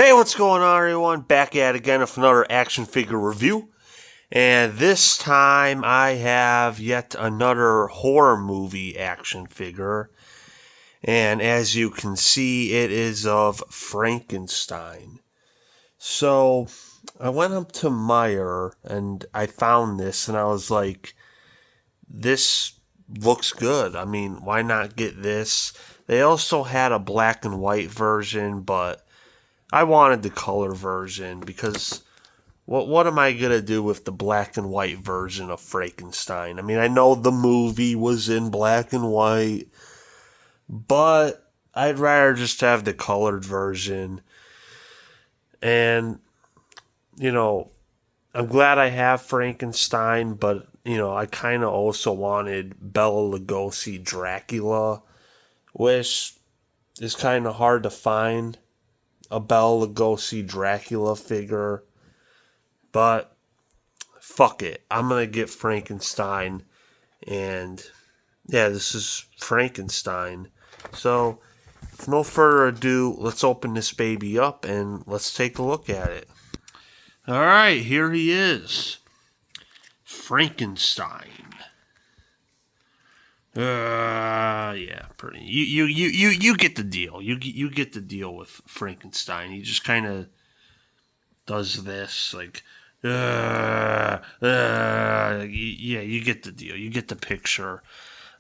Hey, what's going on, everyone? Back at it again with another action figure review. And this time I have yet another horror movie action figure. And as you can see, it is of Frankenstein. So I went up to Meyer and I found this and I was like, this looks good. I mean, why not get this? They also had a black and white version, but I wanted the color version because what am I going to do with the black and white version of Frankenstein? I mean, I know the movie was in black and white, but I'd rather just have the colored version. And, you know, I'm glad I have Frankenstein, but, I kind of also wanted Bela Lugosi Dracula, which is kind of hard to find a Bela Lugosi Dracula figure. But fuck it. I'm going to get Frankenstein. And yeah, this is Frankenstein. So, with no further ado, let's open this baby up and let's take a look at it. Alright, here he is. Frankenstein. Yeah, pretty. You get the deal. You get the deal with Frankenstein. He just kind of does this, like, yeah, you get the deal. You get the picture.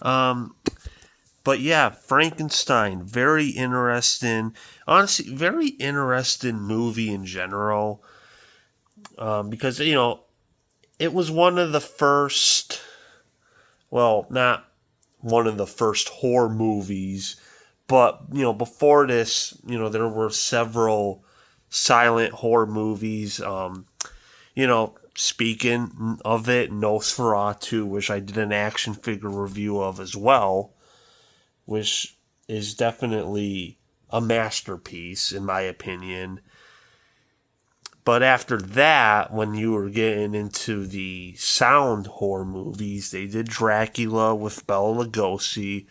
But yeah, Frankenstein, very interesting. Honestly, very interesting movie in general. Because, it was one of the first, well, not one of the first horror movies, but, before this, there were several silent horror movies. Speaking of it, Nosferatu, which I did an action figure review of as well, which is definitely a masterpiece in my opinion. But after that, when you were getting into the sound horror movies, they did Dracula with Bela Lugosi,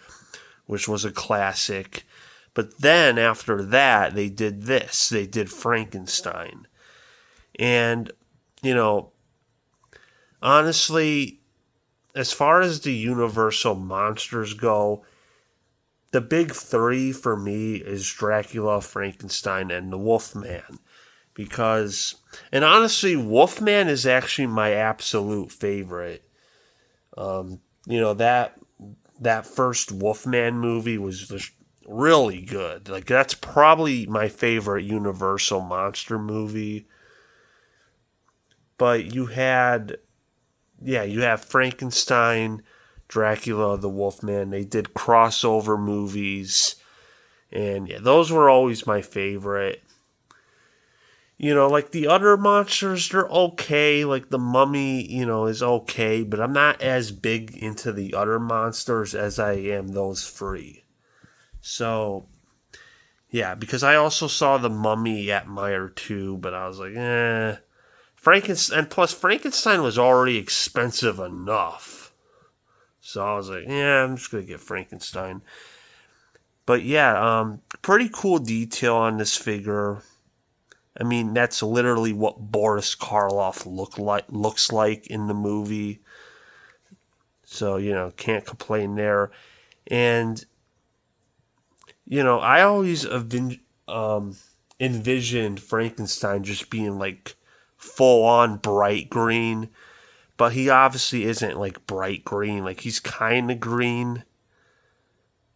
which was a classic. But then after that, they did this. They did Frankenstein. And, honestly, as far as the Universal monsters go, the big three for me is Dracula, Frankenstein, and the Wolfman. And honestly, Wolfman is actually my absolute favorite. That first Wolfman movie was just really good. Like, that's probably my favorite Universal monster movie. But you have Frankenstein, Dracula, the Wolfman. They did crossover movies. And yeah, those were always my favorite. Like the other monsters, they're okay. Like the Mummy, is okay. But I'm not as big into the other monsters as I am those three. So, yeah, because I also saw the Mummy at Meyer too. But I was like, Frankenstein, and plus Frankenstein was already expensive enough. So I was like, yeah, I'm just going to get Frankenstein. But yeah, pretty cool detail on this figure. I mean, that's literally what Boris Karloff looks like in the movie. So, can't complain there. And, I always envisioned Frankenstein just being like full on bright green. But he obviously isn't like bright green. Like, he's kind of green.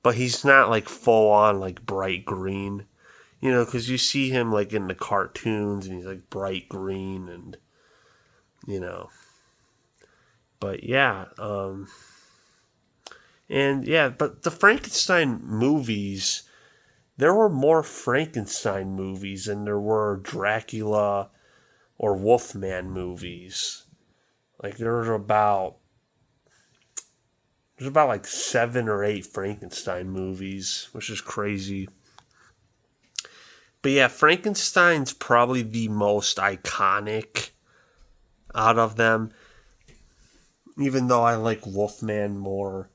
But he's not like full on like bright green. Because you see him, like, in the cartoons, and he's, like, bright green, and, But, yeah, but the Frankenstein movies, there were more Frankenstein movies than there were Dracula or Wolfman movies. Like, there's about, like, 7 or 8 Frankenstein movies, which is crazy. But yeah, Frankenstein's probably the most iconic out of them. Even though I like Wolfman more.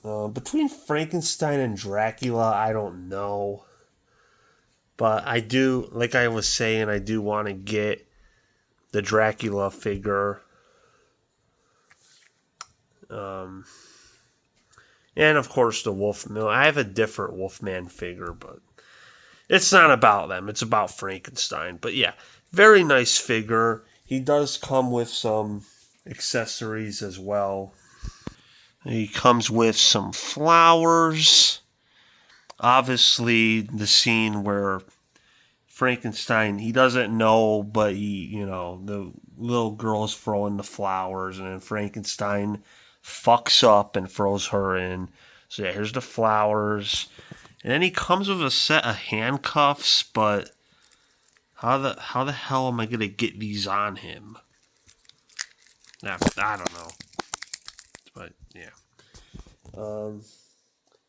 Between Frankenstein and Dracula, I don't know. But I do, like I was saying, I do want to get the Dracula figure. And of course the Wolfman. I have a different Wolfman figure, but it's not about them. It's about Frankenstein. But yeah, very nice figure. He does come with some accessories as well. He comes with some flowers. Obviously, the scene where Frankenstein, he doesn't know, but the little girl's throwing the flowers, and then Frankenstein fucks up and throws her in. So yeah, here's the flowers. And then he comes with a set of handcuffs, but how the hell am I gonna get these on him? I don't know. But yeah.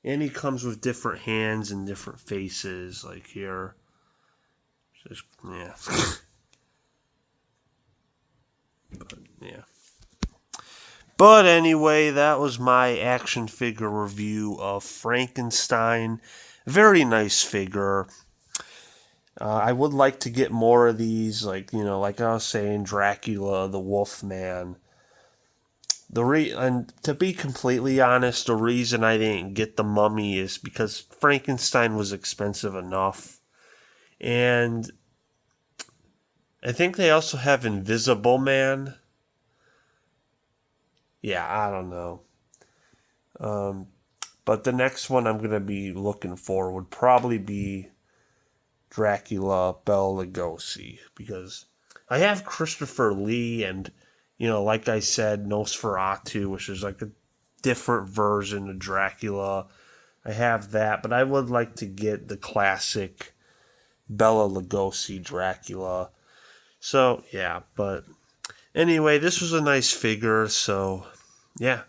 And he comes with different hands and different faces, like here. Just, yeah. But yeah. But anyway, that was my action figure review of Frankenstein. Very nice figure. I would like to get more of these, like I was saying, Dracula, the Wolfman. And to be completely honest, the reason I didn't get the Mummy is because Frankenstein was expensive enough, and I think they also have Invisible Man. Yeah, I don't know. But the next one I'm gonna be looking for would probably be Dracula Bela Lugosi, because I have Christopher Lee and, like I said, Nosferatu, which is like a different version of Dracula. I have that, but I would like to get the classic Bela Lugosi Dracula. So, yeah, but anyway, this was a nice figure, so yeah.